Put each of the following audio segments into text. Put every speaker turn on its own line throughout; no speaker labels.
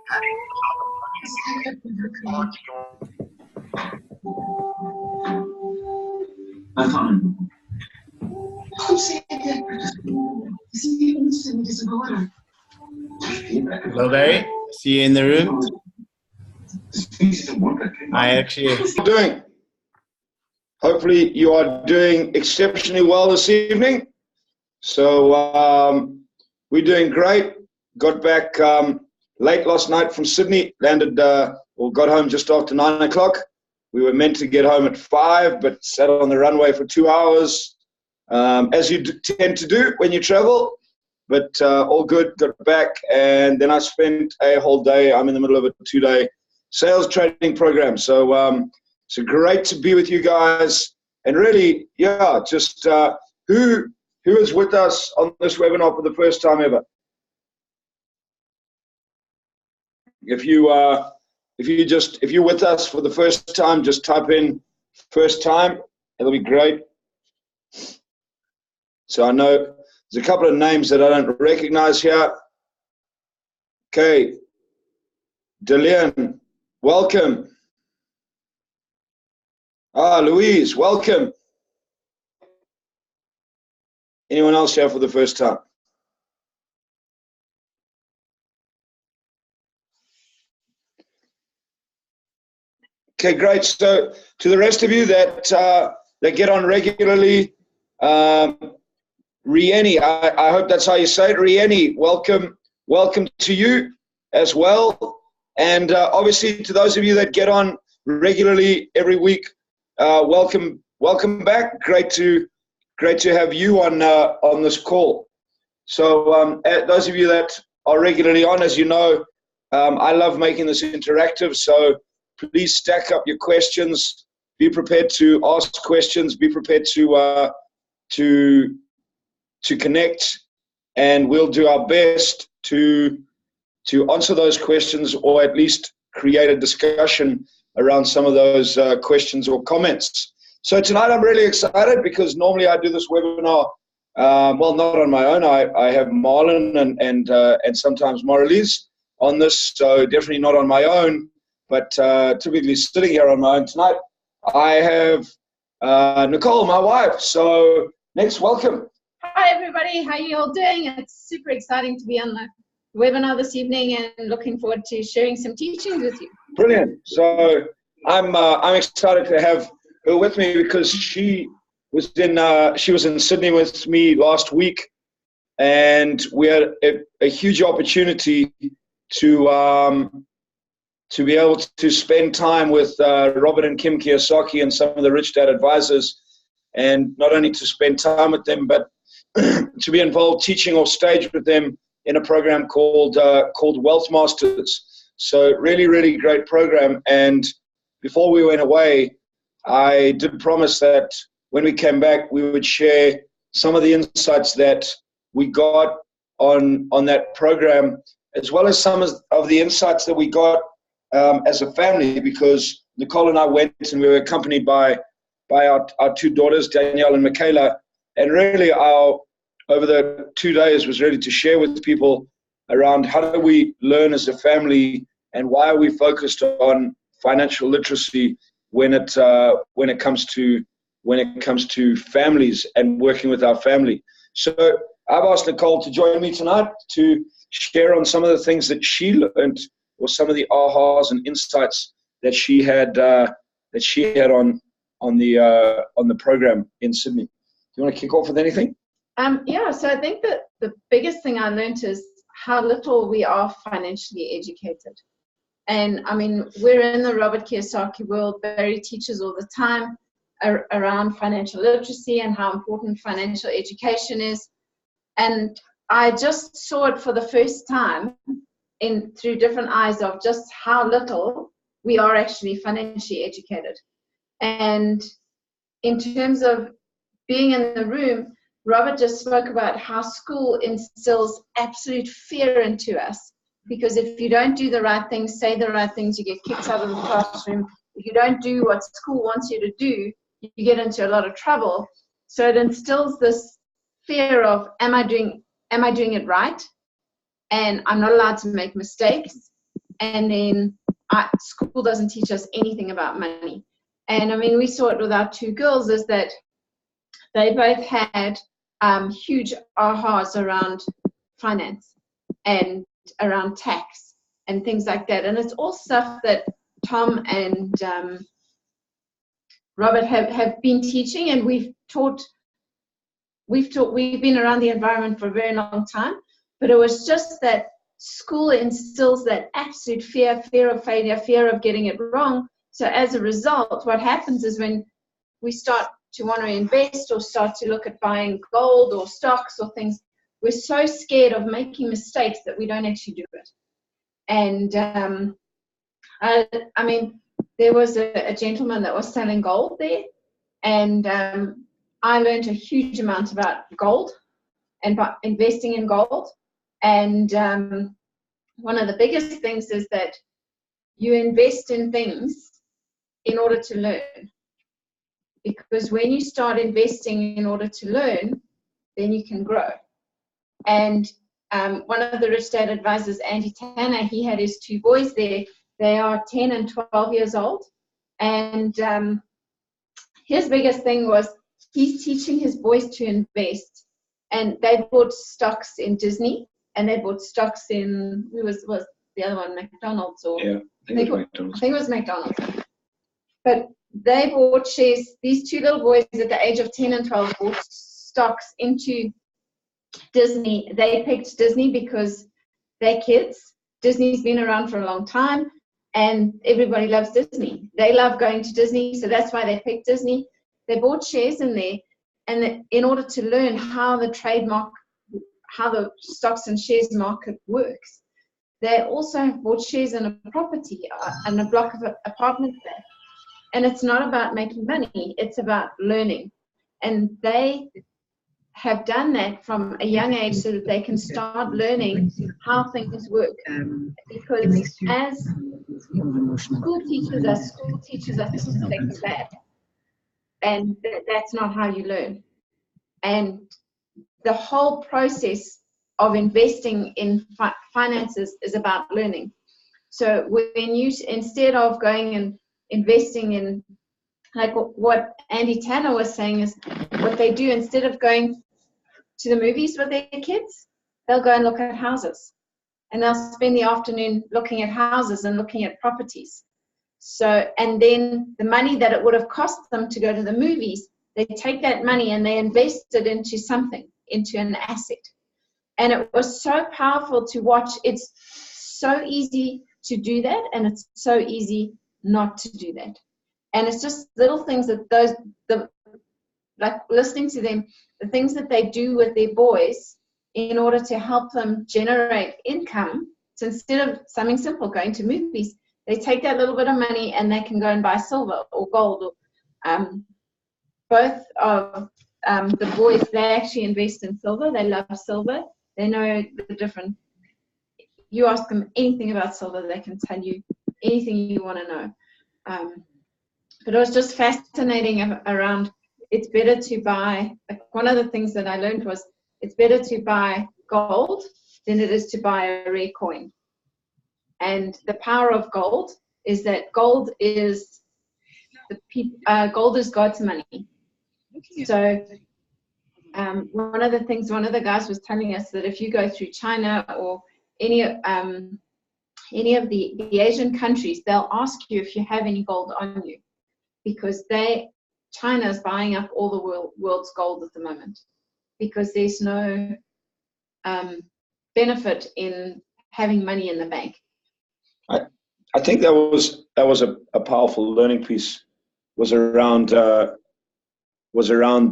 I found
Hello, Barry. See you in the room. I actually...
Doing? Hopefully you are doing exceptionally well this evening. So we're doing great. Got back late last night from Sydney, landed or got home just after 9 o'clock. We were meant to get home at 5, but sat on the runway for 2 hours, as you tend to do when you travel. But all good, got back, and then I spent a whole day. I'm in the middle of a 2-day sales training program. So so great to be with you guys. And really, yeah, just who is with us on this webinar for the first time ever? If you're with us for the first time, just type in first time. It'll be great. So I know there's a couple of names that I don't recognize here. Okay, Delian, welcome. Louise, welcome. Anyone else here for the first time? Okay, great. So to the rest of you that get on regularly, Rieni, I hope that's how you say it. Rieni, welcome to you as well. And obviously to those of you that get on regularly every week, welcome back. Great to have you on this call. So those of you that are regularly on, as you know, I love making this interactive. So please stack up your questions. Be prepared to ask questions. Be prepared to connect, and we'll do our best to answer those questions, or at least create a discussion around some of those questions or comments. So tonight I'm really excited because normally I do this webinar, well, not on my own. I have Marlon and sometimes Marilise on this, so definitely not on my own, but typically sitting here on my own tonight. I have Nicole, my wife. So next, welcome.
Hi everybody, how are you all doing? It's super exciting to be on the webinar this evening and looking forward to sharing some teachings with you.
Brilliant. So I'm excited to have her with me because she was in Sydney with me last week, and we had a huge opportunity to be able to spend time with Robert and Kim Kiyosaki and some of the Rich Dad advisors, and not only to spend time with them, but to be involved teaching off stage with them in a program called Wealth Masters. So really, really great program. And before we went away, I did promise that when we came back, we would share some of the insights that we got on that program, as well as some of the insights that we got as a family, because Nicole and I went and we were accompanied by our 2 daughters, Danielle and Michaela. And really over the 2 days was really to share with people around how do we learn as a family, and why are we focused on financial literacy when it comes to families and working with our family. So I've asked Nicole to join me tonight to share on some of the things that she learned, or some of the ahas and insights that she had on the program in Sydney. Do you want to kick off with anything?
Yeah, so I think that the biggest thing I learned is how little we are financially educated. And I mean, we're in the Robert Kiyosaki world. Barry teaches all the time around financial literacy and how important financial education is. And I just saw it for the first time through different eyes of just how little we are actually financially educated. And in terms of being in the room, Robert just spoke about how school instills absolute fear into us, because if you don't do the right things, say the right things, you get kicked out of the classroom. If you don't do what school wants you to do, you get into a lot of trouble. So it instills this fear of, am I doing it right? And I'm not allowed to make mistakes. and then school doesn't teach us anything about money. And I mean, we saw it with our two girls, is that they both had huge ahas around finance and around tax and things like that. And it's all stuff that Tom and Robert have been teaching, and we've been around the environment for a very long time. But it was just that school instills that absolute fear of failure, fear of getting it wrong. So as a result, what happens is when we start to want to invest or start to look at buying gold or stocks or things, we're so scared of making mistakes that we don't actually do it. And I mean, there was a gentleman that was selling gold there, and I learned a huge amount about gold and about investing in gold. And one of the biggest things is that you invest in things in order to learn. Because when you start investing in order to learn, then you can grow. And one of the Rich Dad advisors, Andy Tanner, he had his two boys there. They are 10 and 12 years old. And his biggest thing was he's teaching his boys to invest. And they bought stocks in Disney, and they bought stocks in, who was the other one, McDonald's? Or
Yeah, I think it was McDonald's.
But they bought shares, these two little boys at the age of 10 and 12 bought stocks into Disney. They picked Disney because they're kids. Disney's been around for a long time, and everybody loves Disney. They love going to Disney, so that's why they picked Disney. They bought shares in there, and in order to learn how the stocks and shares market works, they also bought shares in a property, in a block of apartments there. And it's not about making money, it's about learning. And they have done that from a young age so that they can start learning how things work. Because as school teaches us to think bad. And that's not how you learn. And the whole process of investing in finances is about learning. So when you, instead of going and investing in, like what Andy Tanner was saying, is what they do, instead of going to the movies with their kids, they'll go and look at houses, and they'll spend the afternoon looking at houses and looking at properties. So, and then the money that it would have cost them to go to the movies, they take that money and they invest it into something, into an asset. And it was so powerful to watch. It's so easy to do that, and it's so easy not to do that. And it's just little things that like listening to them, the things that they do with their boys in order to help them generate income. So instead of something simple, going to movies, they take that little bit of money and they can go and buy silver or gold. Or, both of the boys, they actually invest in silver. They love silver. They know the different. You ask them anything about silver, they can tell you anything you want to know. But it was just fascinating around, it's better to buy, like one of the things that I learned was, it's better to buy gold than it is to buy a rare coin. And the power of gold is that gold is God's money. So one of the guys was telling us that if you go through China or any of the Asian countries, they'll ask you if you have any gold on you, because China is buying up all the world's gold at the moment, because there's no benefit in having money in the bank.
I think that was a powerful learning piece. Was around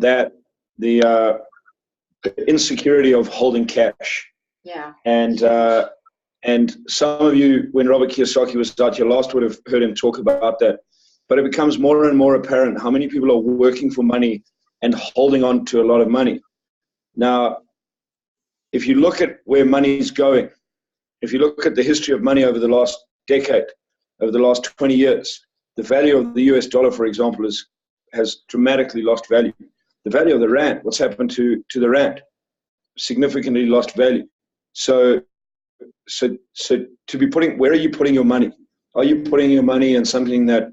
that the insecurity of holding cash.
Yeah.
And some of you, when Robert Kiyosaki was out here last, would have heard him talk about that. But it becomes more and more apparent how many people are working for money and holding on to a lot of money. Now, if you look at where money is going, if you look at the history of money over the last decade, over the last 20 years, the value of the US dollar, for example, has dramatically lost value. The value of the rand, what's happened to the rand? Significantly lost value. So so to be putting, where are you putting your money? Are you putting your money in something that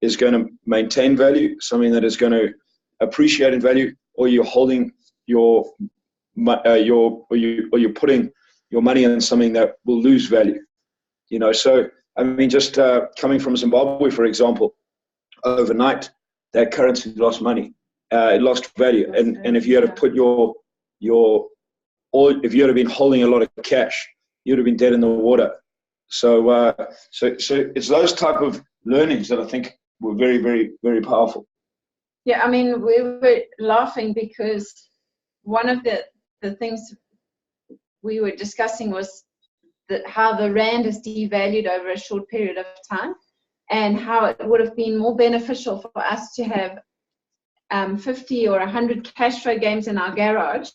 is going to maintain value, something that is going to appreciate in value, or you're holding you're putting your money in something that will lose value? You know, so I mean, just coming from Zimbabwe, for example, overnight that currency lost money, it lost value, and if you had to put if you had been holding a lot of cash, you'd have been dead in the water. So it's those type of learnings that I think were very, very, very powerful.
Yeah, I mean, we were laughing because one of the things we were discussing was how the rand is devalued over a short period of time, and how it would have been more beneficial for us to have 50 or 100 cash flow games in our garage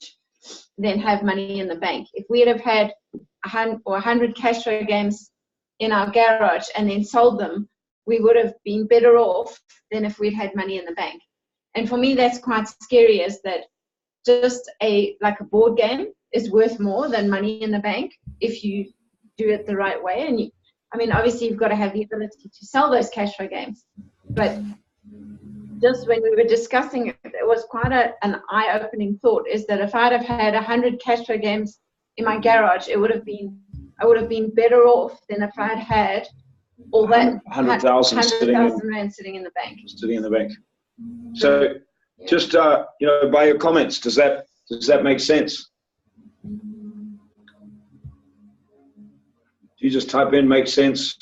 than have money in the bank. If we'd have had 100 cash flow games in our garage and then sold them, we would have been better off than if we'd had money in the bank. And for me, that's quite scary, is that just like a board game is worth more than money in the bank if you do it the right way. And I mean, obviously you've got to have the ability to sell those cash flow games, but just when we were discussing it, it was quite an eye-opening thought, is that if I'd have had 100 cash flow games in my garage, I would have been better off than if I'd had all that
100,000
rand sitting in the bank.
Sitting in the bank. So, just you know, by your comments, does that make sense? Do you just type in "make sense,"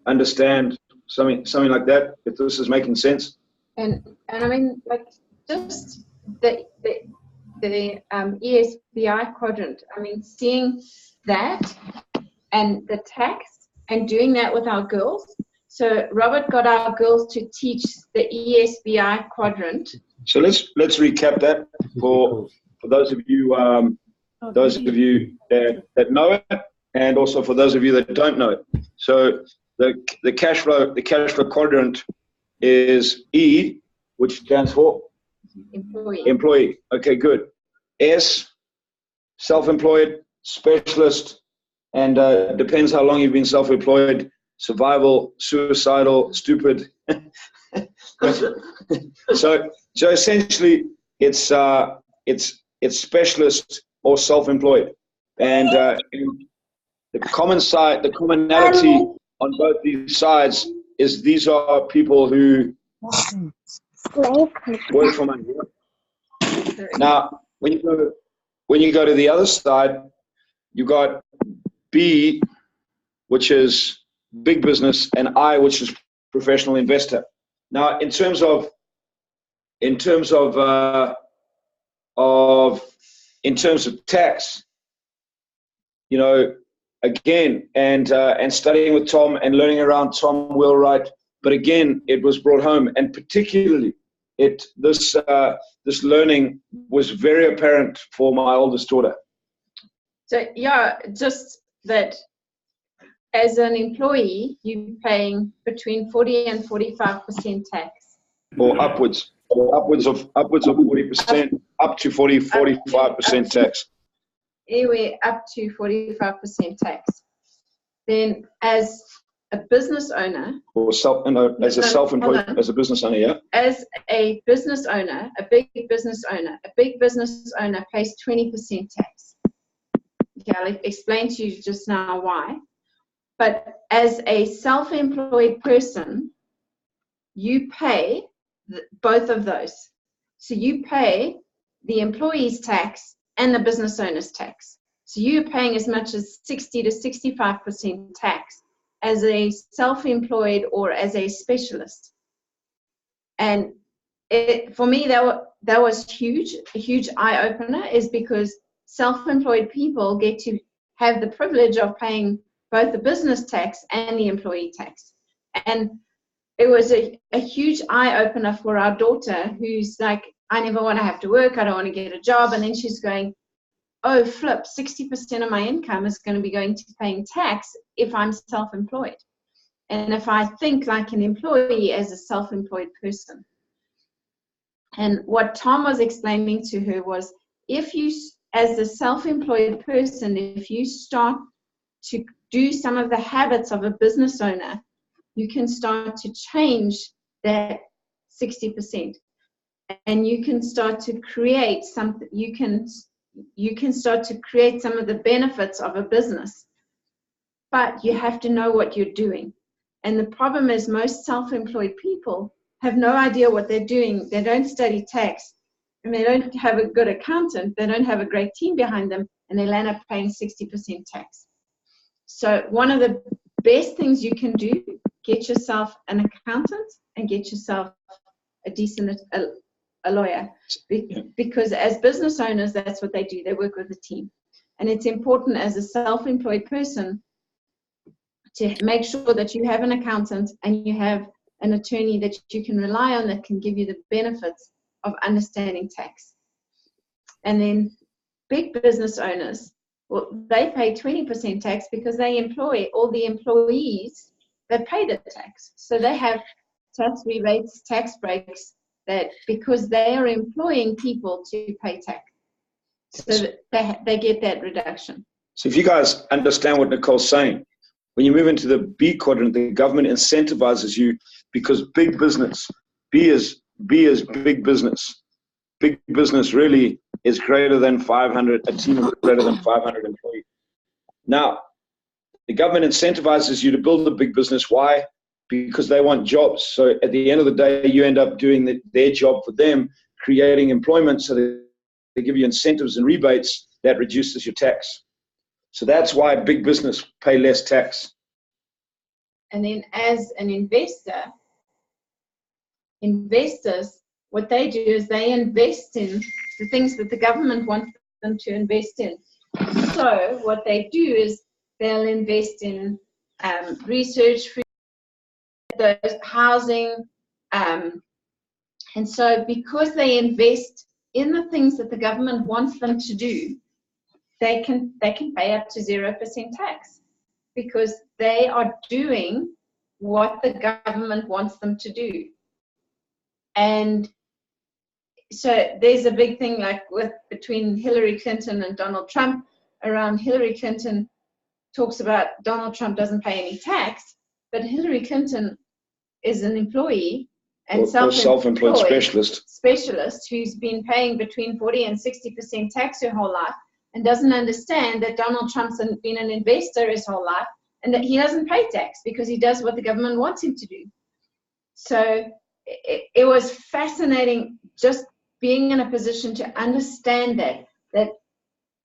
understand, something like that? If this is making sense. And
I mean, like, just the ESBI quadrant. I mean, seeing that and the tax and doing that with our girls. So Robert got our girls to teach the ESBI quadrant. So let's recap that for those of you that know it, and also for those of you that don't know it. So the cash flow quadrant is E, which stands for employee. Okay, good. S, self-employed, specialist, and depends how long you've been self-employed. Survival, suicidal, stupid. So essentially, it's specialist or self-employed, and the commonality on both these sides is these are people who work for money. Now, when you go to the other side, you got B, which is big business, and I, which is professional investor. Now, in terms of tax, you know, again, and studying with Tom and learning around Tom Wheelwright, but again, it was brought home, and particularly this learning was very apparent for my oldest daughter. So yeah, just that as an employee, you're paying between 40 and 45% tax, or upwards of 40%, up to 45% tax. Anyway, up to 45% tax. Then, as a business owner, or as a business owner, yeah. As a business owner, a big business owner pays 20% tax. Okay, I'll explain to you just now why. But as a self-employed person, you pay both of those. So you pay the employee's tax and the business owner's tax. So you're paying as much as 60 to 65% tax as a self-employed or as a specialist. And for me, that was huge, a huge eye-opener, is because self-employed people get to have the privilege of paying both the business tax and the employee tax. And it was a huge eye-opener for our daughter, who's like, I never want to have to work, I don't want to get a job. And then she's going, oh, flip, 60% of my income is going to be going to paying tax if I'm self-employed. And if I think like an employee as a self-employed person. And what Tom was explaining to her was, if you, as a self-employed person, if you start to do some of the habits of a business owner, you can start to change that 60%. And you can start to create something, you can start to create some of the benefits of a business. But you have to know what you're doing. And the problem is most self-employed people have no idea what they're doing. They don't study tax, and they don't have a good accountant. They don't have a great team behind them, and they'll end up paying 60% tax. So one of the best things you can do, get yourself an accountant and get yourself a decent a lawyer. Because as business owners, that's what they do. They work with a team. And it's important as a self-employed person to make sure that you have an accountant and you have an attorney that you can rely on that can give you the benefits of understanding tax. And then big business owners, well, they pay 20% tax because they employ all the employees that pay the tax. So they have tax rebates, tax breaks, that because they are employing people to pay tax. So that they get that reduction.
So if you guys understand what Nicole's saying, when you move into the B quadrant, the government incentivizes you because big business, B is big business. Big business really is greater than 500, a team of greater than 500 employees. Now, the government incentivizes you to build a big business. Why? Because they want jobs. So at the end of the day, you end up doing their job for them, creating employment, so they give you incentives and rebates that reduces your tax. So that's why big business pay less tax.
And then as an investor, investors, what they do is they invest in the things that the government wants them to invest in. So what they do is they'll invest in research, housing, and so because they invest in the things that the government wants them to do, they can pay up to 0% tax because they are doing what the government wants them to do. And so there's a big thing like between Hillary Clinton and Donald Trump around. Hillary Clinton talks about Donald Trump doesn't pay any tax, but Hillary Clinton is an employee and self-employed specialist who's been paying between 40 and 60% tax her whole life and doesn't understand that Donald Trump's been an investor his whole life and that he doesn't pay tax because he does what the government wants him to do. So it was fascinating just being in a position to understand that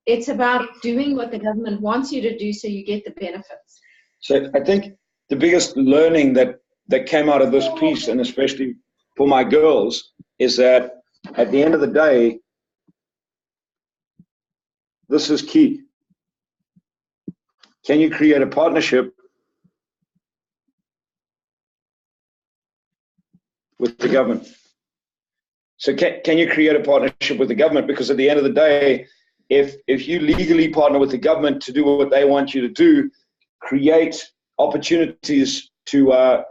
it's about doing what the government wants you to do so you get the benefits.
So I think the biggest learning that came out of this piece, and especially for my girls, is that at the end of the day, this is key. Can you create a partnership with the government? So can you create a partnership with the government? Because at the end of the day, if you legally partner with the government to do what they want you to do, create opportunities to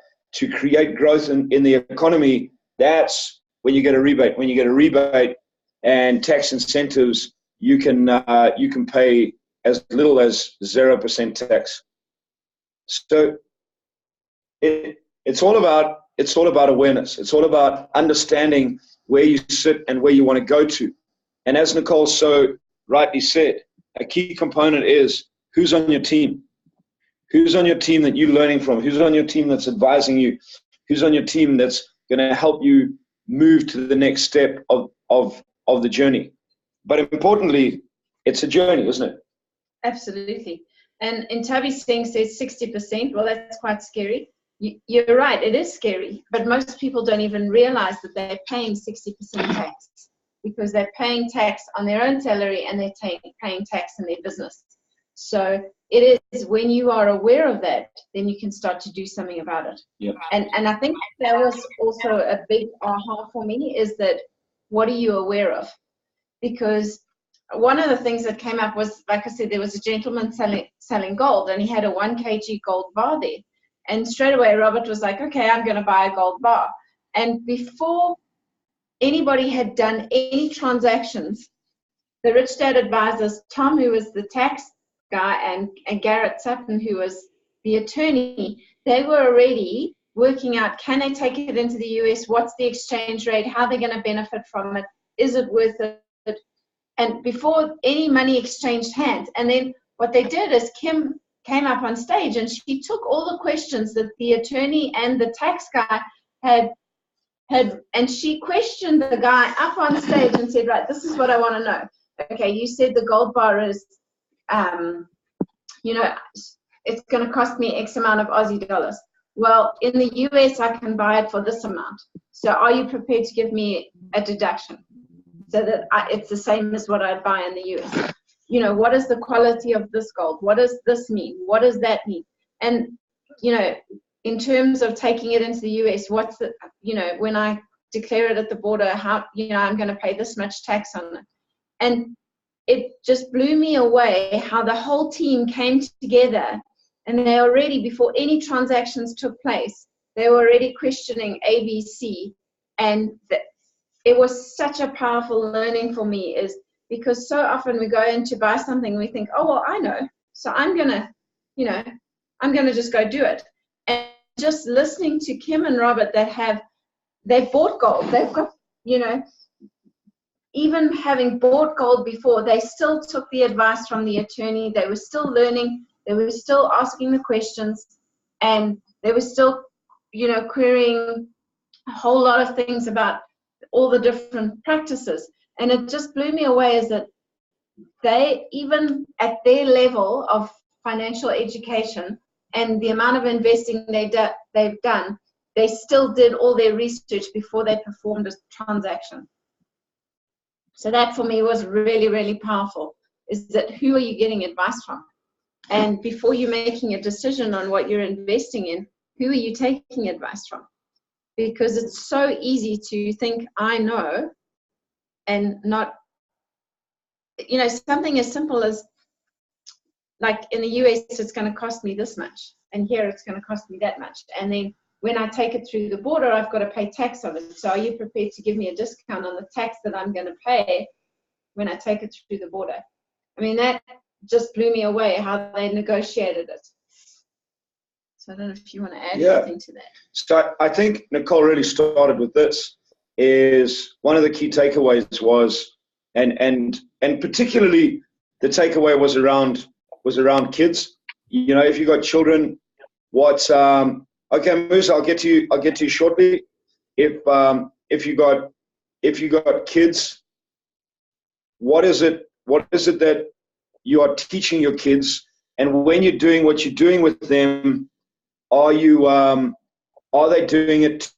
create growth in the economy, that's when you get a rebate. When you get a rebate and tax incentives, you can pay as little as 0% tax. So it's all about awareness. It's all about understanding where you sit and where you want to go to. And as Nicole so rightly said, a key component is who's on your team. Who's on your team that you're learning from? Who's on your team that's advising you? Who's on your team that's going to help you move to the next step of the journey? But importantly, it's a journey, isn't it? Absolutely.
And Tabi's thing says 60%. Well, that's quite scary. You're right, it is scary. But most people don't even realize that they're paying 60% tax because they're paying tax on their own salary and they're paying tax in their business. So it is when you are aware of that, then you can start to do something about it.
Yep.
And I think that was also a big aha for me, is that what are you aware of? Because one of the things that came up was, like I said, there was a gentleman selling gold and he had a 1 kg gold bar there. And straight away, Robert was like, okay, I'm going to buy a gold bar. And before anybody had done any transactions, the Rich Dad advisors, Tom, who was the tax guy and Garrett Sutton, who was the attorney, they were already working out, can they take it into the US? What's the exchange rate? How they're going to benefit from it? Is it worth it? And before any money exchanged hands. And then what they did is Kim came up on stage and she took all the questions that the attorney and the tax guy had, and she questioned the guy up on stage and said, right, this is what I want to know. Okay, you said the gold bar is, you know, it's going to cost me X amount of Aussie dollars. Well, in the US, I can buy it for this amount. So are you prepared to give me a deduction so that it's the same as what I'd buy in the US? You know, what is the quality of this gold? What does this mean? What does that mean? And, you know, in terms of taking it into the US, what's the, you know, when I declare it at the border, how, you know, I'm going to pay this much tax on it. And it just blew me away how the whole team came together, and they already, before any transactions took place, they were already questioning ABC. And it was such a powerful learning for me, is because so often we go in to buy something and we think, oh, well, I know, so I'm going to, you know, I'm going to just go do it. And just listening to Kim and Robert they've bought gold. They've got, you know, even having bought gold before, they still took the advice from the attorney. They were still learning. They were still asking the questions, and they were still, you know, querying a whole lot of things about all the different practices. And it just blew me away, is that they, even at their level of financial education and the amount of investing they've done, they still did all their research before they performed a transaction. So that for me was really, really powerful, is that who are you getting advice from? And before you're making a decision on what you're investing in, who are you taking advice from? Because it's so easy to think, I know, and not, you know, something as simple as, like in the US, it's going to cost me this much, and here it's going to cost me that much. And then when I take it through the border, I've got to pay tax on it. So are you prepared to give me a discount on the tax that I'm going to pay when I take it through the border? I mean, that just blew me away, how they negotiated it. So I don't know if you want to add anything to that.
So I think Nicole really started with this, is one of the key takeaways was, and particularly the takeaway was around kids. You know, if you got children, what's okay, Moose, I'll get to you shortly. If you got kids, what is it that you are teaching your kids? And when you're doing what you're doing with them, are they doing it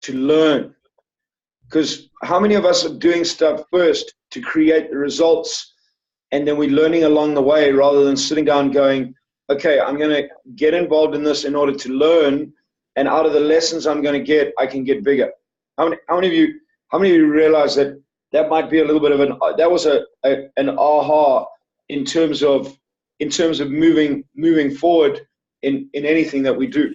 to learn? Because how many of us are doing stuff first to create the results, and then we're learning along the way, rather than sitting down going, okay, I'm going to get involved in this in order to learn, and out of the lessons I'm going to get, I can get bigger. How many of you realize that might be a little bit of that was an aha in terms of moving forward in anything that we do.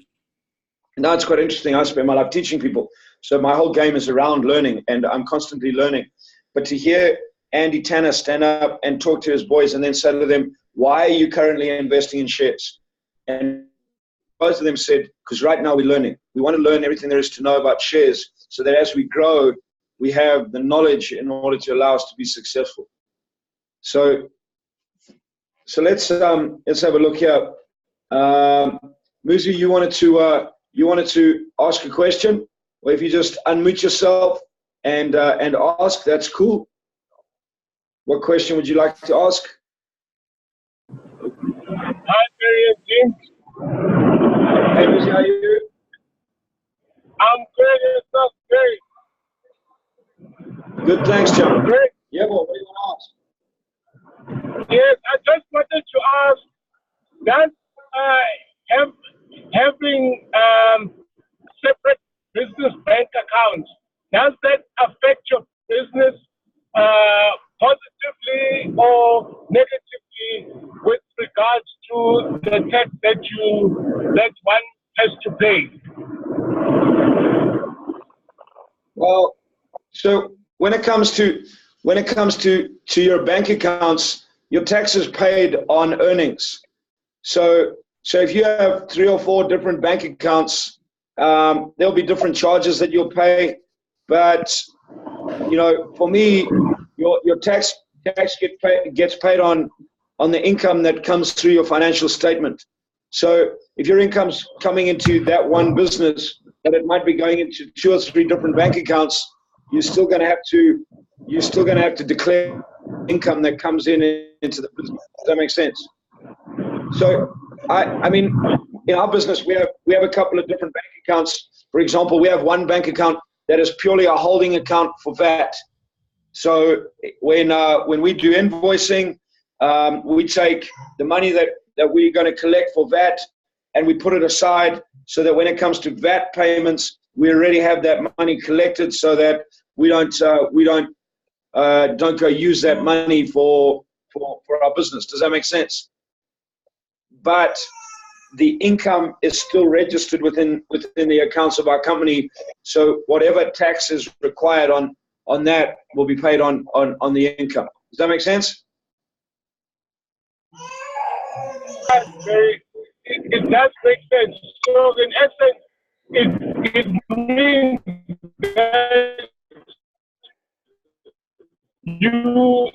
And now it's quite interesting. I spend my life teaching people, so my whole game is around learning, and I'm constantly learning. But to hear Andy Tanner stand up and talk to his boys and then say to them, why are you currently investing in shares? And both of them said, because right now we're learning. We want to learn everything there is to know about shares, so that as we grow, we have the knowledge in order to allow us to be successful. So let's have a look here. Muzi, you wanted to ask a question, or if you just unmute yourself and ask, that's cool. What question would you like to ask?
Hi, Barry and James.
Hey, Muzi, how are you?
I'm good. Yourself, Barry?
Good, thanks, John.
Great.
Yeah, well, what do you want to ask?
Yes, I just wanted to ask, does having separate business bank accounts, does that affect your business positively or negatively with regards to the tax that one has to pay?
Well, so when it comes to your bank accounts, your tax is paid on earnings. So if you have 3 or 4 different bank accounts, there'll be different charges that you'll pay. But, you know, for me, your tax gets paid on the income that comes through your financial statement. So if your income's coming into that one business, but it might be going into 2 or 3 different bank accounts, you're still going to have to declare income that comes into the business. Does that make sense? So I mean, in our business, we have a couple of different bank accounts. For example, we have one bank account that is purely a holding account for VAT. So when we do invoicing, we take the money that we're going to collect for VAT and we put it aside so that when it comes to VAT payments, we already have that money collected so that we don't go use that money for our business. Does that make sense? But the income is still registered within the accounts of our company. So whatever tax is required on that will be paid on the income. Does that make sense?
It does make sense. So in essence, it means that you,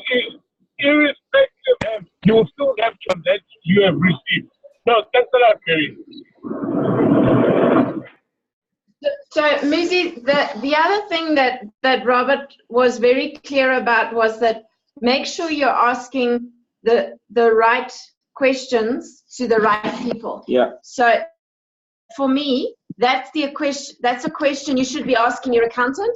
irrespective, you will still have to that you have received. No, thanks a lot, Gary.
So, Muzi, the other thing that Robert was very clear about was that make sure you're asking the right questions to the right people.
Yeah.
So, for me, that's a question you should be asking your accountant,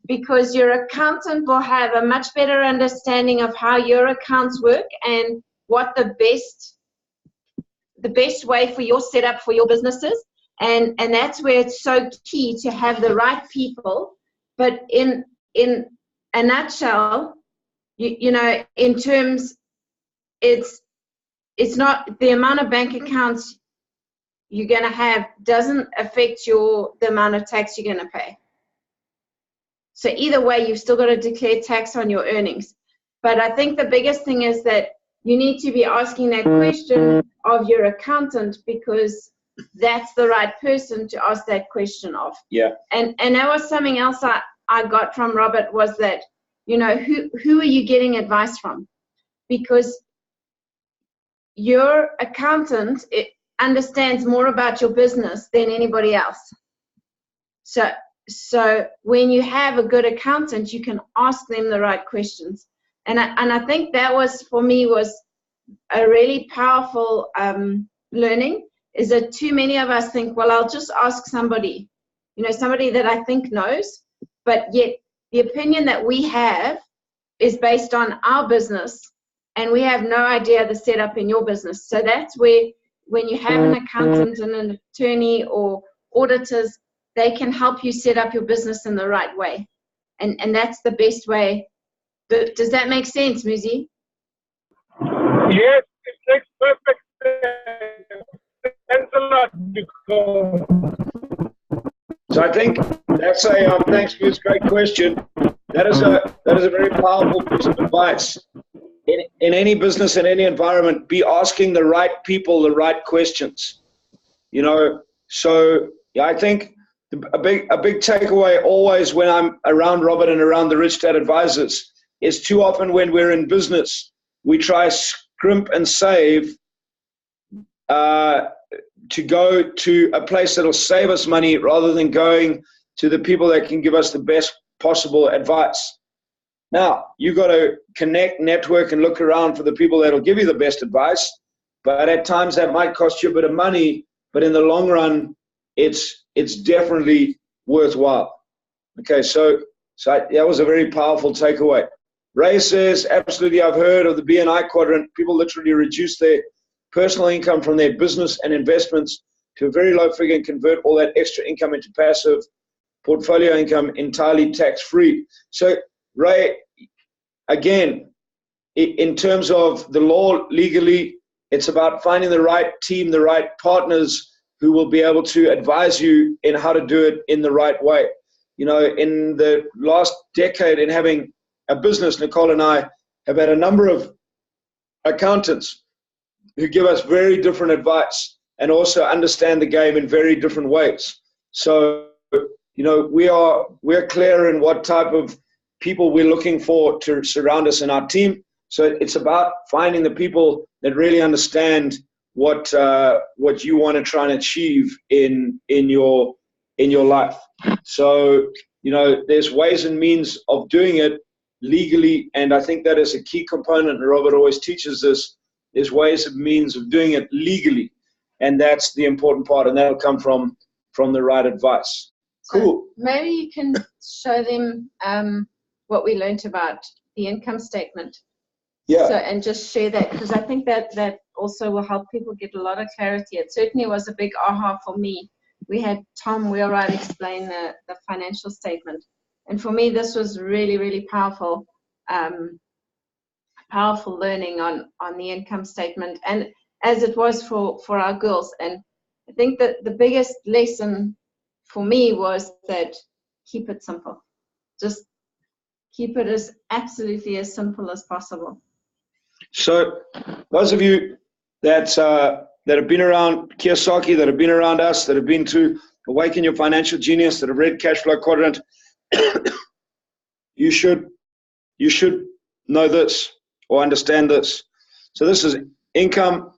because your accountant will have a much better understanding of how your accounts work and what the best way for your setup for your businesses. And that's where it's so key to have the right people. But in a nutshell, you know, in terms, it's not the amount of bank accounts you're going to have doesn't affect the amount of tax you're going to pay. So either way, you've still got to declare tax on your earnings. But I think the biggest thing is that you need to be asking that question of your accountant, because that's the right person to ask that question of.
Yeah.
And that was something else I got from Robert, was that, you know, who are you getting advice from? Because your accountant understands more about your business than anybody else. So when you have a good accountant, you can ask them the right questions. And I think that was, for me, was a really powerful learning, is that too many of us think, well, I'll just ask somebody, you know, somebody that I think knows, but yet the opinion that we have is based on our business, and we have no idea the setup in your business. So that's where, when you have an accountant and an attorney or auditors, they can help you set up your business in the right way. And that's the best way. But does that make sense, Muzi?
Yes, it makes perfect sense. Thanks a lot, Nicole.
So I think that's thanks for this great question. That is a very powerful piece of advice. In any business, in any environment, be asking the right people the right questions. You know, so yeah, I think a big takeaway always when I'm around Robert and around the Rich Dad Advisors is, too often when we're in business, we try scrimp and save to go to a place that'll save us money rather than going to the people that can give us the best possible advice. Now, you've got to connect, network, and look around for the people that'll give you the best advice. But at times that might cost you a bit of money, but in the long run, it's definitely worthwhile. Okay, so that was a very powerful takeaway. Ray says, absolutely, I've heard of the BNI quadrant. People literally reduce their personal income from their business and investments to a very low figure and convert all that extra income into passive portfolio income entirely tax-free. So, Ray, again, in terms of the law, legally, it's about finding the right team, the right partners who will be able to advise you in how to do it in the right way. You know, in the last decade in having a business, Nicole and I have had a number of accountants who give us very different advice and also understand the game in very different ways. So, we're clear in what type of people we're looking for to surround us in our team. So it's about finding the people that really understand what you want to try and achieve in your life. So, there's ways and means of doing it legally, and I think that is a key component, and Robert always teaches this. There's ways and means of doing it legally, and that's the important part, and that'll come from the right advice.
So
cool.
Maybe you can show them what we learned about the income statement.
Yeah.
So, and just share that, because I think that also will help people get a lot of clarity. It certainly was a big aha for me. We had Tom Wheelwright explain the financial statement. And for me, this was really, really powerful learning on the income statement, and as it was for our girls. And I think that the biggest lesson for me was that keep it simple. Just keep it as absolutely as simple as possible.
So those of you that have been around Kiyosaki, that have been around us, that have been to Awaken Your Financial Genius, that have read Cash Flow Quadrant, you should know this or understand this. So this is income,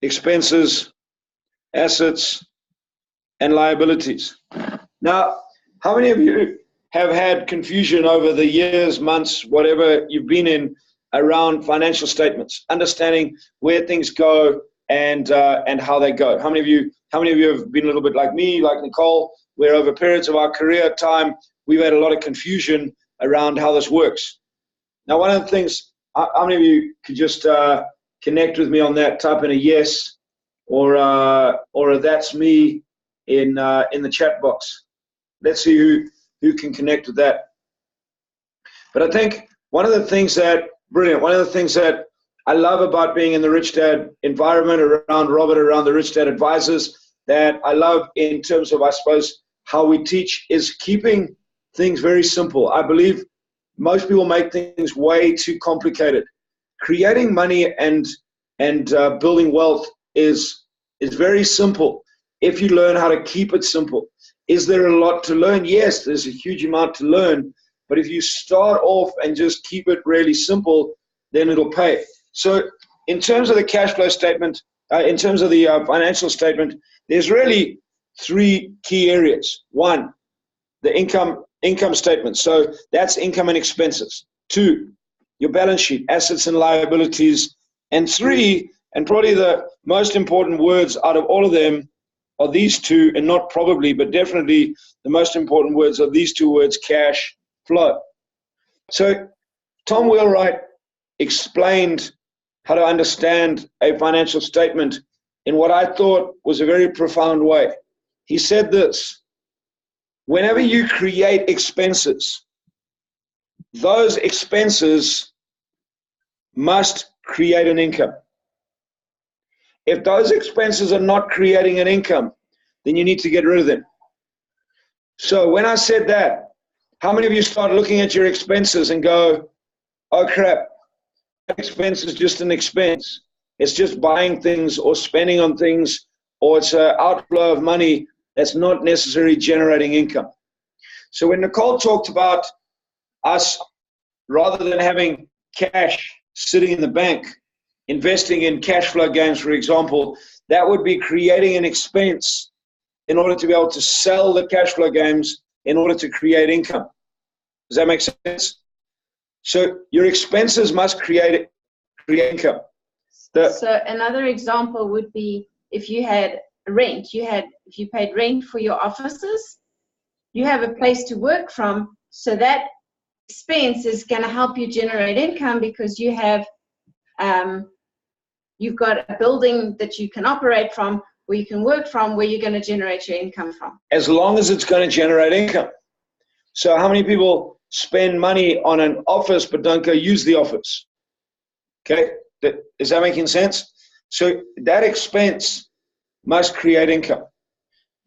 expenses, assets, and liabilities. Now, how many of you have had confusion over the years, months, whatever you've been in, around financial statements, understanding where things go and how they go? How many of you have been a little bit like me, like Nicole, where over periods of our career time, we've had a lot of confusion around how this works? Now, one of the things, how many of you could just connect with me on that? Type in a yes or a that's me in the chat box. Let's see who can connect with that. But I think one of the things that I love about being in the Rich Dad environment, around Robert, around the Rich Dad advisors, that I love in terms of, I suppose, how we teach, is keeping things very simple. I believe most people make things way too complicated. Creating money and building wealth is very simple if you learn how to keep it simple. Is there a lot to learn? Yes, there's a huge amount to learn. But if you start off and just keep it really simple, then it'll pay. So in terms of the cash flow statement, in terms of the financial statement, there's really three key areas. One, the income statement. So that's income and expenses. Two, your balance sheet, assets and liabilities. And three, and probably the most important words out of all of them, are these two, and not probably, but definitely the most important words are these two words: cash flow. So Tom Wheelwright explained how to understand a financial statement in what I thought was a very profound way. He said this: whenever you create expenses, those expenses must create an income. If those expenses are not creating an income, then you need to get rid of them. So when I said that, how many of you start looking at your expenses and go, oh crap, that expense is just an expense. It's just buying things or spending on things, or it's an outflow of money that's not necessarily generating income. So when Nicole talked about us, rather than having cash sitting in the bank, investing in cash flow games, for example, that would be creating an expense in order to be able to sell the cash flow games in order to create income. Does that make sense? So your expenses must create income.
So another example would be if you had rent, if you paid rent for your offices, you have a place to work from, so that expense is going to help you generate income because you have you've got a building that you can operate from, where you can work from, where you're going to generate your income from.
As long as it's going to generate income. So how many people spend money on an office but don't go use the office? Okay, is that making sense? So that expense must create income.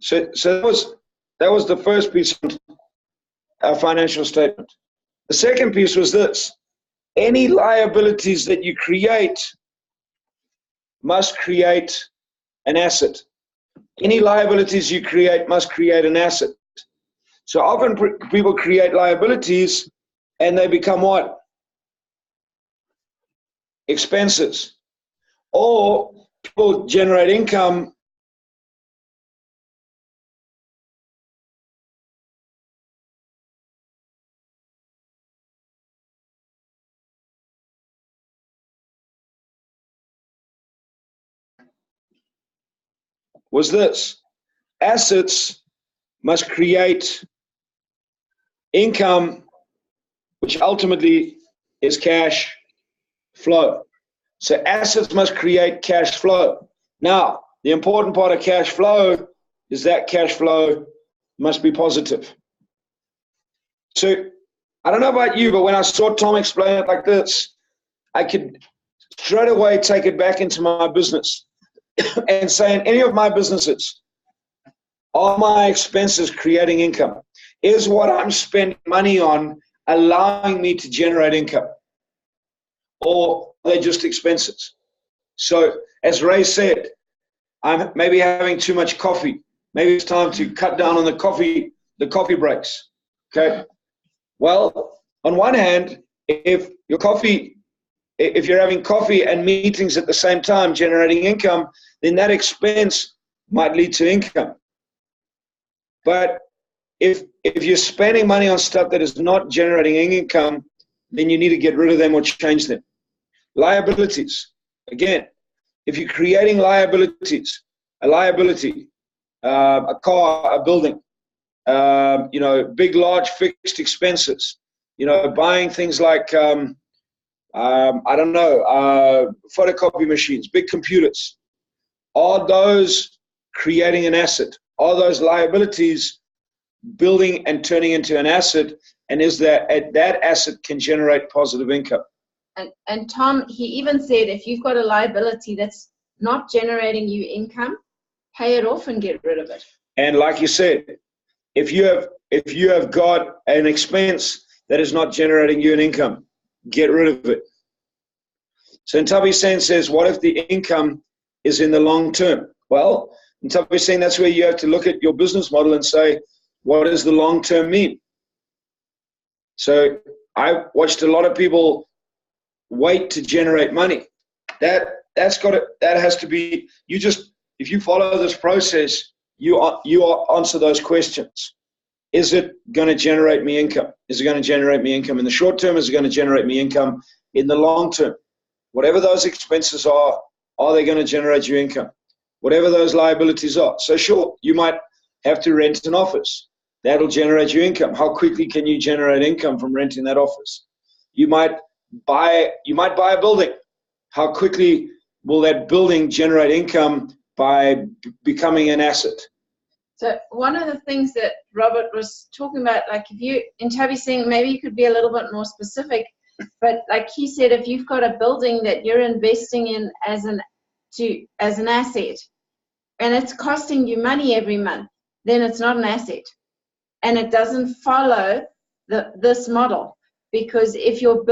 So that was the first piece of our financial statement. The second piece was this: any liabilities that you create must create an asset. Any liabilities you create must create an asset. So often people create liabilities and they become what? Expenses. Or people generate income was this. Assets must create income, which ultimately is cash flow. So assets must create cash flow. Now, the important part of cash flow is that cash flow must be positive. So I don't know about you, but when I saw Tom explain it like this, I could straight away take it back into my business and say in any of my businesses, are my expenses creating income? Is what I'm spending money on allowing me to generate income? Or are they just expenses? So as Ray said, I'm maybe having too much coffee. Maybe it's time to cut down on the coffee breaks. Okay. Well, on one hand, if you're having coffee and meetings at the same time generating income, then that expense might lead to income. But if you're spending money on stuff that is not generating income, then you need to get rid of them or change them. Liabilities. Again, if you're creating liabilities, a liability, a car, a building, big, large fixed expenses, buying things like, photocopy machines, big computers. Are those creating an asset? Are those liabilities building and turning into an asset? And is that asset can generate positive income?
And Tom, he even said, if you've got a liability that's not generating you income, pay it off and get rid of it.
And like you said, if you have got an expense that is not generating you an income, get rid of it. So Ntabi Sen says, what if the income is in the long term? Well, Ntabi Sen, that's where you have to look at your business model and say, what does the long term mean? So I watched a lot of people wait to generate money. That has to be, if you follow this process, you answer those questions. Is it going to generate me income? Is it going to generate me income in the short term? Is it going to generate me income in the long term? Whatever those expenses are they going to generate you income? Whatever those liabilities are. So sure, you might have to rent an office. That'll generate you income. How quickly can you generate income from renting that office? You might buy a building. How quickly will that building generate income by becoming an asset?
So one of the things that Robert was talking about, like in Toby's saying, maybe you could be a little bit more specific, but like he said, if you've got a building that you're investing in as an asset and it's costing you money every month, then it's not an asset. And it doesn't follow this model, because if you're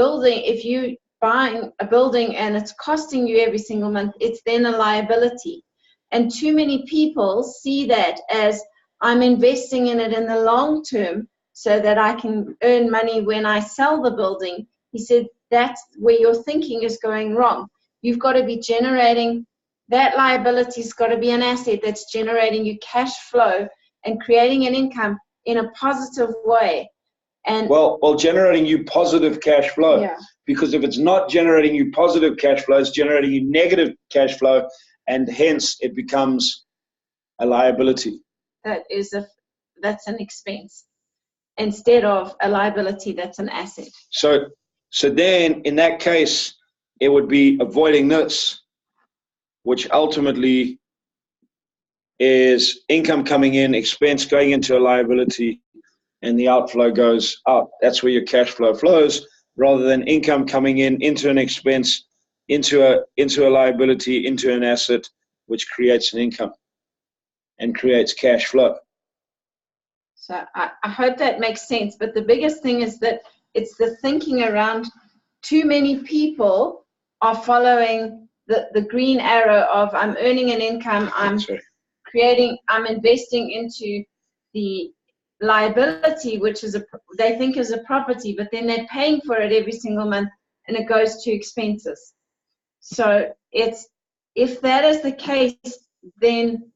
buying a building and it's costing you every single month, it's then a liability. And too many people see that as, I'm investing in it in the long term so that I can earn money when I sell the building. He said that's where your thinking is going wrong. You've got to be generating, that liability's got to be an asset that's generating you cash flow and creating an income in a positive way. And
well, generating you positive cash flow.
Yeah.
Because if it's not generating you positive cash flow, it's generating you negative cash flow, and hence it becomes a liability.
That's an expense instead of a liability that's an asset.
So then in that case, it would be avoiding this, which ultimately is income coming in, expense going into a liability, and the outflow goes up. That's where your cash flow flows, rather than income coming in into an expense, into a liability, into an asset, which creates an income and creates cash flow.
So I hope that makes sense. But the biggest thing is that it's the thinking around too many people are following the green arrow of I'm earning an income, I'm investing into the liability, which is they think is a property, but then they're paying for it every single month and it goes to expenses. So if that is the case, then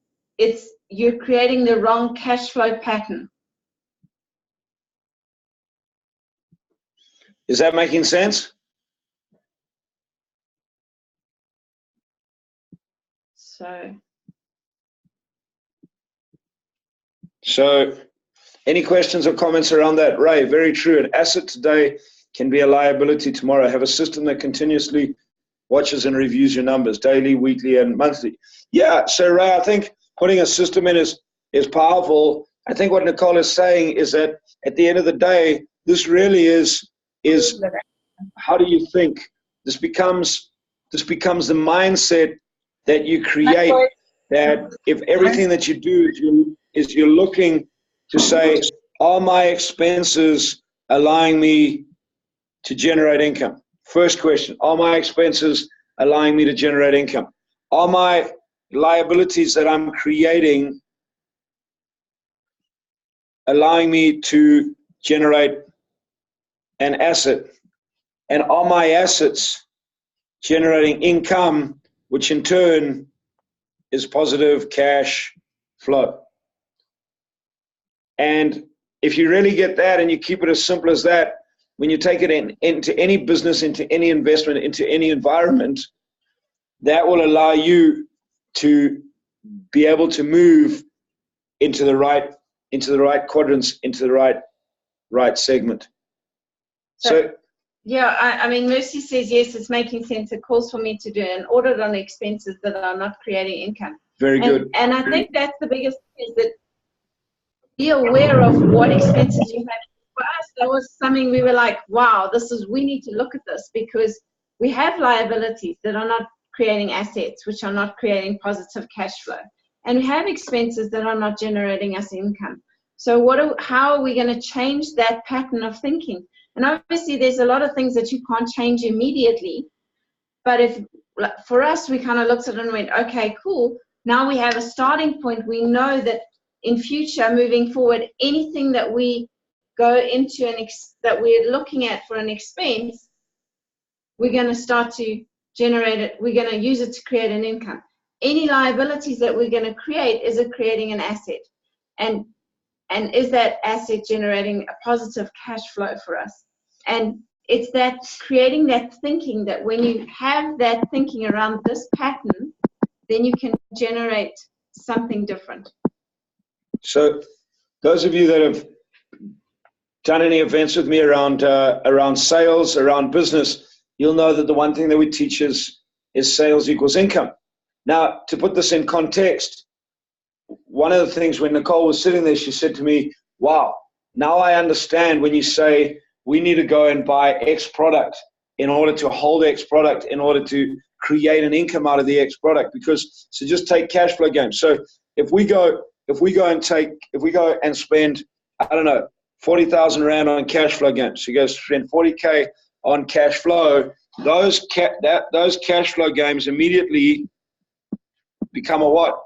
you're creating the wrong cash flow pattern.
Is that making sense? So any questions or comments around that? Ray, very true. An asset today can be a liability tomorrow. Have a system that continuously watches and reviews your numbers daily, weekly, and monthly. Yeah, so Ray, I think putting a system in is powerful. I think what Nicole is saying is that at the end of the day, this really is how do you think? This becomes the mindset that you create, that if everything that you do is you're looking to say, are my expenses allowing me to generate income? First question, are my expenses allowing me to generate income? Are my liabilities that I'm creating allowing me to generate an asset? And are my assets generating income, which in turn is positive cash flow? And if you really get that and you keep it as simple as that, when you take it into any business, into any investment, into any environment, that will allow you to be able to move into the right quadrants, into the right segment. So
yeah, I mean, Mercy says, yes, it's making sense. It calls for me to do an audit on expenses that are not creating income.
Very good.
And I think that's the biggest thing, is that be aware of what expenses you have. For us, that was something we were like, wow, we need to look at this, because we have liabilities that are not creating assets, which are not creating positive cash flow. And we have expenses that are not generating us income. So how are we going to change that pattern of thinking? And obviously, there's a lot of things that you can't change immediately. But for us, we kind of looked at it and went, okay, cool. Now we have a starting point. We know that in future, moving forward, anything that we go into that we're looking at for an expense, we're going to start to generate it. We're going to use it to create an income. Any liabilities that we're going to create, is it creating an asset? And is that asset generating a positive cash flow for us? And it's that creating that thinking, that when you have that thinking around this pattern, then you can generate something different.
So those of you that have done any events with me around sales, around business, you'll know that the one thing that we teach is sales equals income. Now, to put this in context, one of the things when Nicole was sitting there, she said to me, wow, now I understand when you say we need to go and buy X product in order to hold X product, in order to create an income out of the X product. Because, so just take cash flow games. So if we go and spend, I don't know, 40,000 Rand on cash flow games, so you go spend 40K on cash flow, those cash flow games immediately become a what?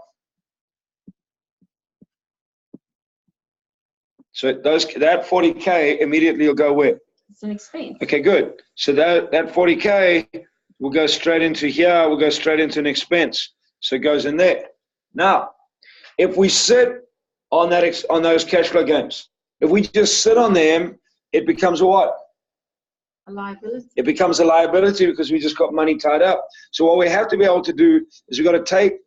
So that 40K immediately will go where?
It's an expense.
Okay, good. So that 40K will go straight into here, will go straight into an expense. So it goes in there. Now, if we sit on those cash flow games, if we just sit on them, it becomes a what?
A liability.
It becomes a liability because we just got money tied up. So what we have to be able to do is we've got to take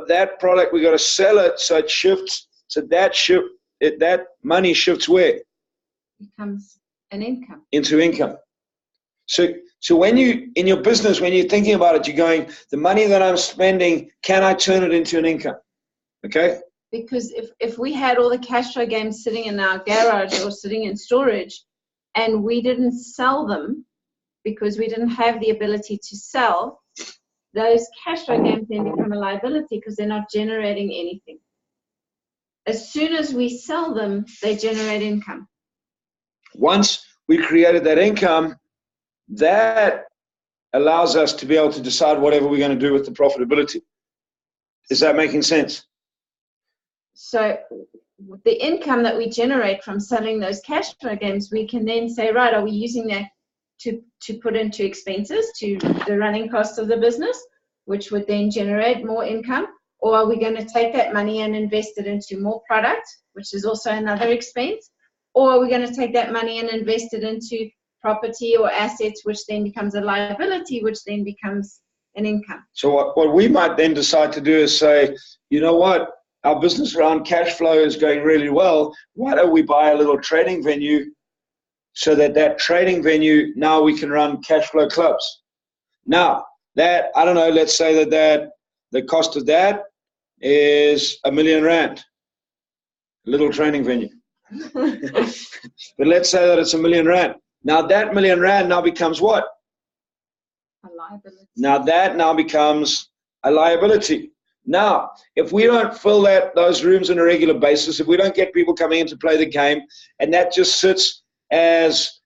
that product, we've got to sell it so it shifts, so that money shifts where?
Becomes an income.
Into income. So when you, in your business, when you're thinking about it, you're going, the money that I'm spending, can I turn it into an income? Okay?
Because if we had all the cash flow games sitting in our garage or sitting in storage and we didn't sell them because we didn't have the ability to sell, those cash flow games then become a liability because they're not generating anything. As soon as we sell them, they generate income.
Once we created that income, that allows us to be able to decide whatever we're going to do with the profitability. Is that making sense?
So the income that we generate from selling those cash flow games, we can then say, right, are we using that to put into expenses, to the running costs of the business, which would then generate more income? Or are we going to take that money and invest it into more product, which is also another expense? Or are we going to take that money and invest it into property or assets, which then becomes a liability, which then becomes an income?
So what we might then decide to do is say, you know what, our business around cash flow is going really well. Why don't we buy a little trading venue so that trading venue, now we can run cash flow clubs. Now, that, I don't know, let's say that the cost of that is R1 million, a little training venue. But let's say that it's R1 million. Now that R1 million now becomes what?
A liability.
Now that now becomes a liability. Now, if we don't fill those rooms on a regular basis, if we don't get people coming in to play the game, and that just sits as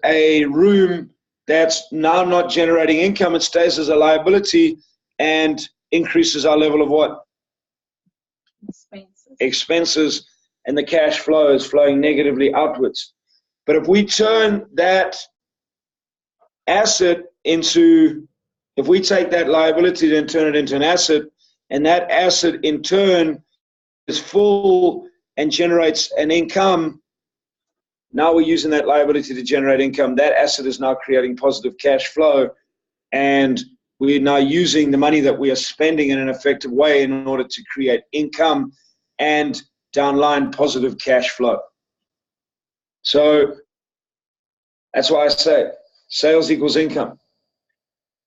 a room that's now not generating income, it stays as a liability and increases our level of what? Expenses, and the cash flow is flowing negatively outwards. But if we turn that asset into, if we take that liability and turn it into an asset, and that asset in turn is full and generates an income, now we're using that liability to generate income. That asset is now creating positive cash flow, and we're now using the money that we are spending in an effective way in order to create income and downline positive cash flow. So that's why I say sales equals income.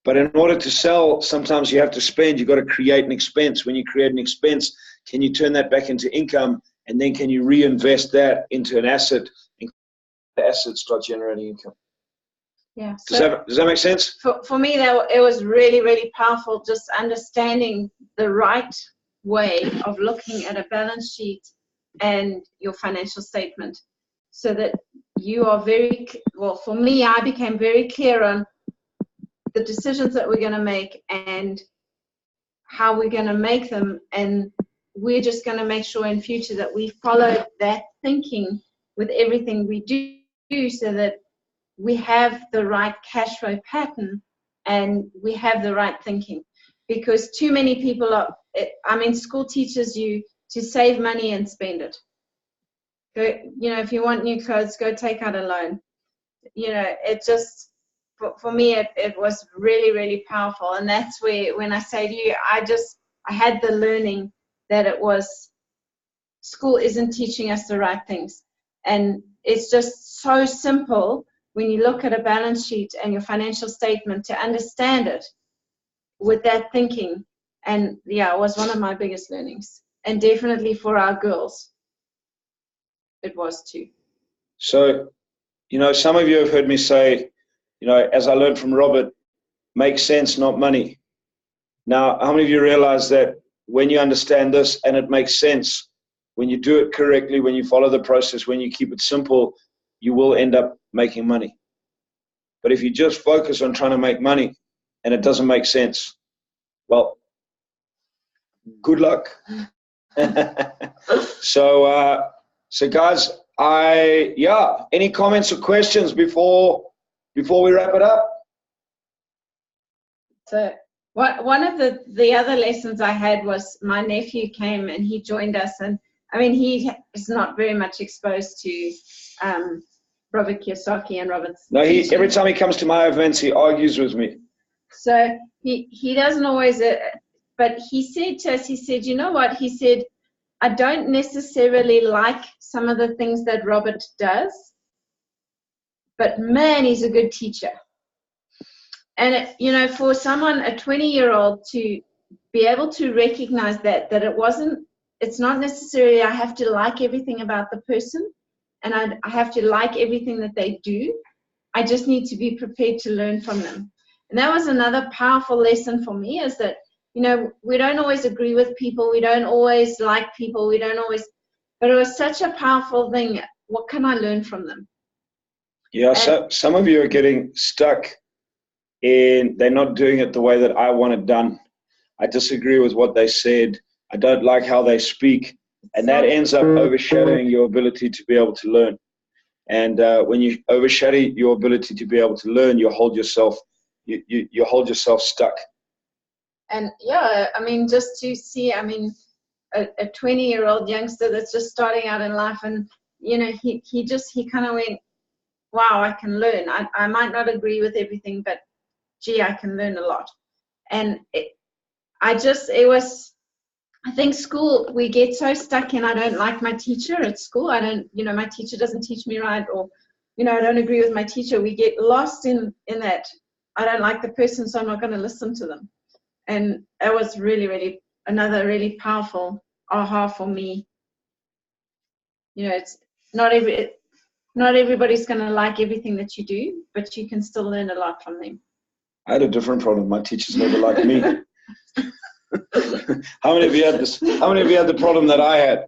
But in order to sell, sometimes you have to spend. You've got to create an expense. When you create an expense, can you turn that back into income? And then can you reinvest that into an asset, and the asset start generating income?
Yeah.
Does that make sense?
For me, it was really, really powerful, just understanding the right way of looking at a balance sheet and your financial statement, so that you are very, well, for me, I became very clear on the decisions that we're going to make and how we're going to make them, and we're just going to make sure in future that we follow that thinking with everything we do, so that we have the right cash flow pattern and we have the right thinking. Because too many people are, school teaches you to save money and spend it. Go, if you want new clothes, go take out a loan. It just, for me, it was really, really powerful. And that's where, when I say to you, I had the learning that it was, school isn't teaching us the right things. And it's just so simple when you look at a balance sheet and your financial statement to understand it with that thinking. And yeah, it was one of my biggest learnings. And definitely for our girls, it was too.
So, some of you have heard me say, as I learned from Robert, make sense, not money. Now, how many of you realize that when you understand this and it makes sense, when you do it correctly, when you follow the process, when you keep it simple, you will end up making money. But if you just focus on trying to make money and it doesn't make sense, well, good luck. So guys, any comments or questions before we wrap it up?
So one of the other lessons I had was my nephew came and he joined us, and he is not very much exposed to Robert Kiyosaki and Robert's.
No, every time he comes to my events, he argues with me.
So he doesn't always, but he said to us, he said, you know what? He said, I don't necessarily like some of the things that Robert does, but man, he's a good teacher. And for someone, a 20-year-old, to be able to recognize that it's not necessarily I have to like everything about the person, and I have to like everything that they do. I just need to be prepared to learn from them. And that was another powerful lesson for me, is that, we don't always agree with people. We don't always like people. But it was such a powerful thing. What can I learn from them?
Yeah, so some of you are getting stuck in they're not doing it the way that I want it done. I disagree with what they said. I don't like how they speak. And that ends up overshadowing your ability to be able to learn. And when you overshadow your ability to be able to learn, you hold yourself stuck.
And yeah, I mean, just to see, I mean, a 20-year-old youngster that's just starting out in life, and you know, he kind of went, wow, I can learn. I might not agree with everything, but gee, I can learn a lot. And I think school, we get so stuck in, I don't like my teacher at school. My teacher doesn't teach me right, or, I don't agree with my teacher. We get lost in that. I don't like the person, so I'm not going to listen to them. And that was really, really another really powerful aha for me. It's not everybody's going to like everything that you do, but you can still learn a lot from them.
I had a different problem. My teachers never liked me. How many of you had this? How many of you had the problem that I had?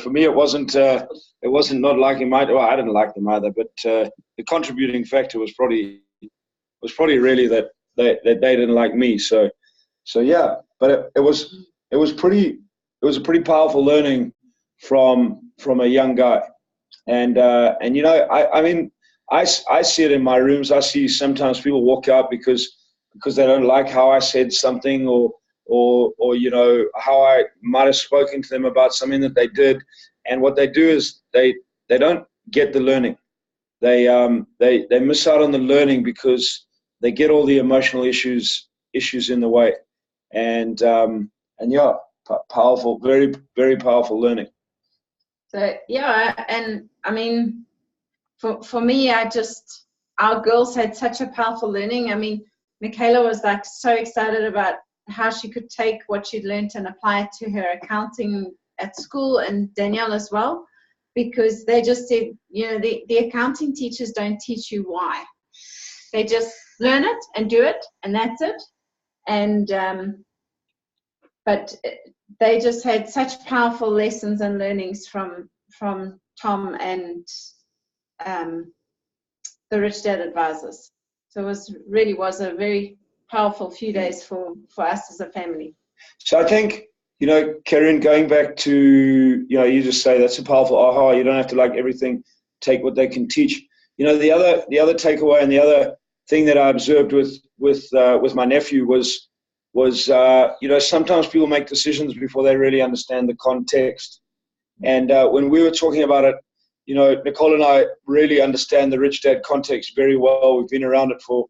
For me, it wasn't not liking well, I didn't like them either, but the contributing factor was probably really that they didn't like me. So yeah, but it was a pretty powerful learning from a young guy, and I mean, I see it in my rooms. I see sometimes people walk out because they don't like how I said something, or how I might have spoken to them about something that they did, and what they do is they don't get the learning. They miss out on the learning because they get all the emotional issues in the way, and yeah, powerful, very, very powerful learning.
So yeah, and I mean, for me, our girls had such a powerful learning. I mean, Michaela was like so excited about how she could take what she'd learned and apply it to her accounting at school, and Danielle as well, because they just said, the accounting teachers don't teach you why. They just learn it and do it, and that's it. And but they just had such powerful lessons and learnings from Tom and the Rich Dad Advisors. So it was a very powerful few days for us as a family.
So I think, Karen, going back to, you just say that's a powerful aha. You don't have to like everything, take what they can teach. The other takeaway, and the other thing that I observed with my nephew was sometimes people make decisions before they really understand the context. And when we were talking about it, Nicole and I really understand the Rich Dad context very well. We've been around it for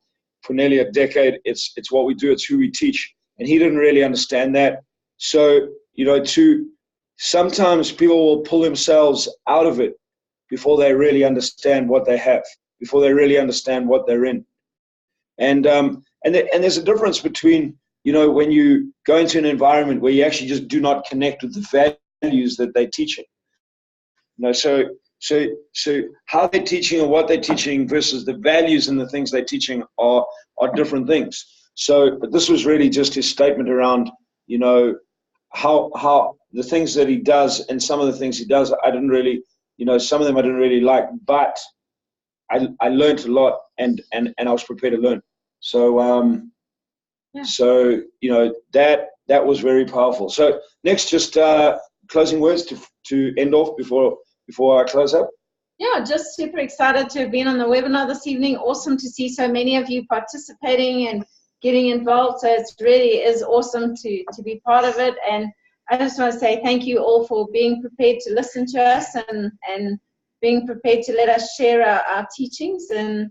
nearly a decade. It's what we do. It's who we teach. And he didn't really understand that. So, sometimes people will pull themselves out of it before they really understand what they have, before they really understand what they're in. And there's a difference between, when you go into an environment where you actually just do not connect with the values that they're teaching. So how they're teaching and what they're teaching versus the values and the things they're teaching are different things. So, but this was really just his statement around, how the things that he does, and some of the things he does, I didn't really, some of them I didn't really like, but I learned a lot, and I was prepared to learn. So, So, that was very powerful. So next, just closing words to end off before I close up.
Yeah, just super excited to have been on the webinar this evening. Awesome to see so many of you participating and getting involved. So it really is awesome to be part of it. And I just want to say thank you all for being prepared to listen to us and being prepared to let us share our teachings. And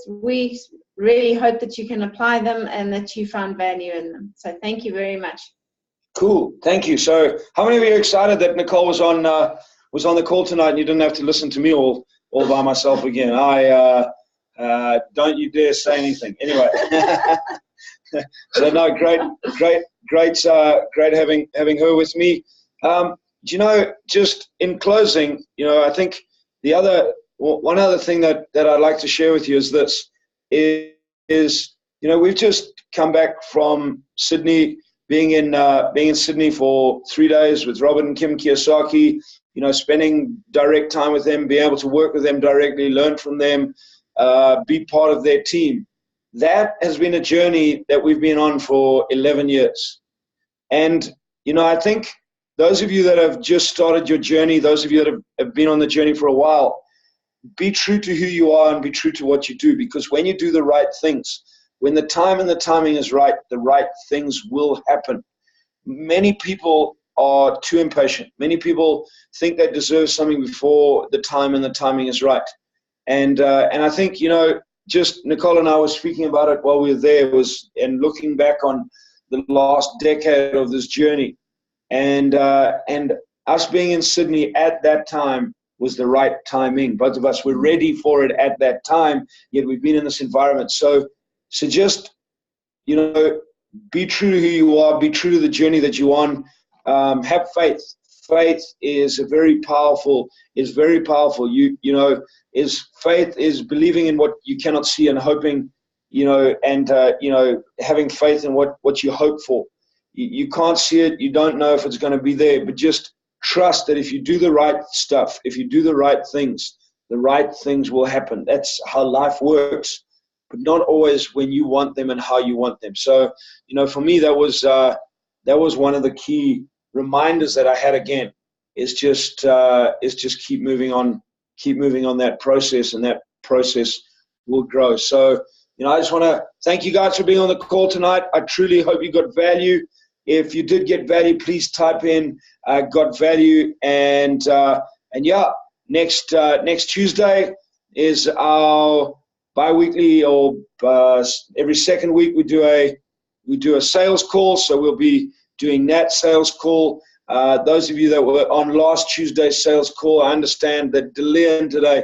we really hope that you can apply them and that you found value in them. So thank you very much.
Cool. Thank you. So how many of you are excited that Nicole was on the call tonight and you didn't have to listen to me all by myself again? Don't you dare say anything. Anyway. So no, great having her with me. Just in closing, I think one other thing that I'd like to share with you is this, we've just come back from Sydney. being in Sydney for 3 days with Robert and Kim Kiyosaki, spending direct time with them, being able to work with them directly, learn from them, be part of their team. That has been a journey that we've been on for 11 years. And, I think those of you that have just started your journey, those of you that have been on the journey for a while, be true to who you are and be true to what you do, because when you do the right things, when the time and the timing is right, the right things will happen. Many people are too impatient. Many people think they deserve something before the time and the timing is right. And I think, just Nicole and I were speaking about it while we were there, and looking back on the last decade of this journey, and us being in Sydney at that time was the right timing. Both of us were ready for it at that time, yet we've been in this environment. So just, be true to who you are, be true to the journey that you're on. Have faith. Faith is very powerful. Faith is believing in what you cannot see and hoping, having faith in what you hope for. You can't see it. You don't know if it's going to be there, but just trust that if you do the right stuff, if you do the right things will happen. That's how life works, but not always when you want them and how you want them. So, for me, that was one of the key reminders that I had again, is just keep moving on that process, and that process will grow. So, I just want to thank you guys for being on the call tonight. I truly hope you got value. If you did get value, please type in got value. And yeah, next Tuesday is our bi-weekly, or every second week we do a sales call. So we'll be doing that sales call. Those of you that were on last Tuesday's sales call, I understand that Delian today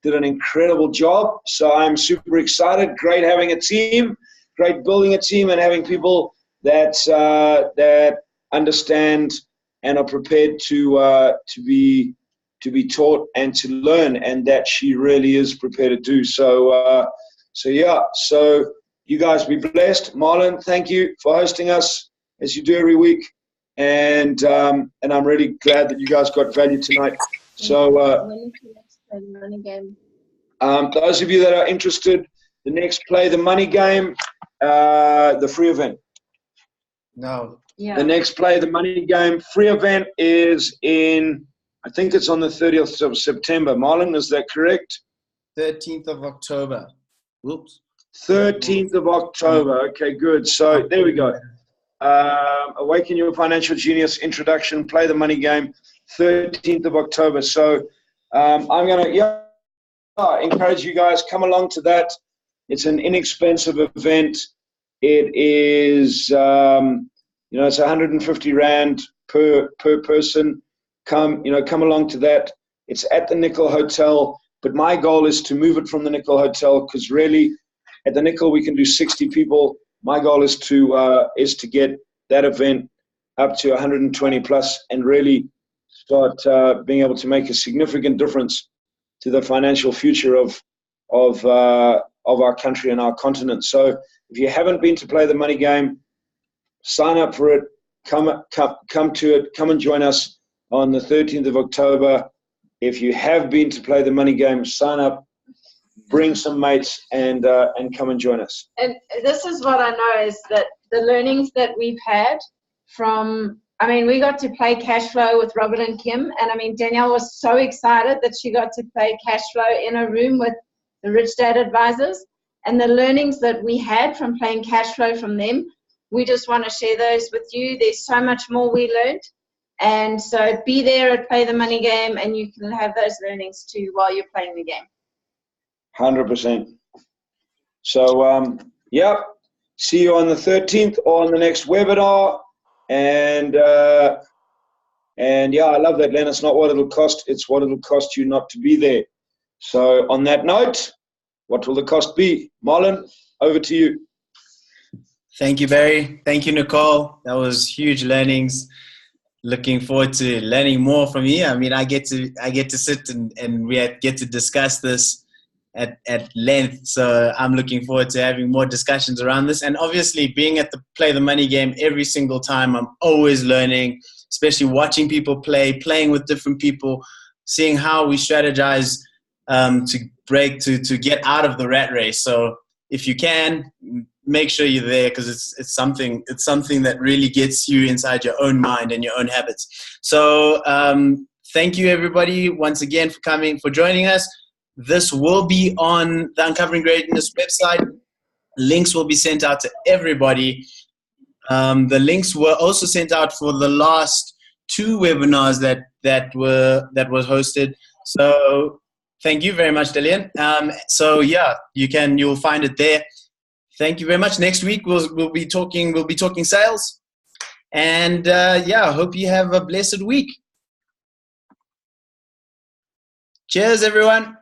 did an incredible job. So I'm super excited. Great having a team, great building a team, and having people that understand and are prepared to be taught and to learn, and that she really is prepared to do. So yeah. So you guys be blessed. Marlon, thank you for hosting us as you do every week, and I'm really glad that you guys got value tonight. So those of you that are interested, the next Play the Money game, the free event.
No.
Yeah.
The next Play the Money game free event is I think it's on the 30th of September. Marlon, is that correct?
13th of October. Whoops.
13th of October. Okay, good. So there we go. Awaken Your Financial Genius Introduction, Play the Money game, 13th of October. So I'm going to encourage you guys, come along to that. It's an inexpensive event. It is, it's 150 Rand per person. Come along to that. It's at the Nickel Hotel, but my goal is to move it from the Nickel Hotel, because really at the Nickel we can do 60 people. My goal is to get that event up to 120 plus, and really start being able to make a significant difference to the financial future of our country and our continent. So if you haven't been to Play the Money game, sign up for it. Come to it. Come and join us on the 13th of October. If you have been to Play the Money game, sign up, bring some mates, and come and join us.
And this is what I know, is that the learnings that we've had from, we got to play cash flow with Robert and Kim, and Danielle was so excited that she got to play cash flow in a room with the Rich Dad Advisors, and the learnings that we had from playing cash flow from them, we just want to share those with you. There's so much more we learned, and so be there at Play the Money game, and you can have those learnings too while you're playing the game.
100%. So, see you on the 13th or on the next webinar. And yeah, I love that, Len. It's not what it'll cost, it's what it'll cost you not to be there. So on that note, what will the cost be? Marlon, over to you.
Thank you, Barry. Thank you, Nicole. That was huge learnings. Looking forward to learning more from you. I get to sit and we get to discuss this at length. So I'm looking forward to having more discussions around this. And obviously being at the Play the Money game every single time, I'm always learning, especially watching people playing with different people, seeing how we strategize to get out of the rat race. So if you can, make sure you're there, because it's something that really gets you inside your own mind and your own habits. So thank you everybody once again for joining us. This will be on the Uncovering Greatness website. Links will be sent out to everybody. The links were also sent out for the last 2 webinars that was hosted. So thank you very much, Delian. So yeah, you'll find it there. Thank you very much. Next week we'll be talking sales. And yeah, I hope you have a blessed week. Cheers, everyone.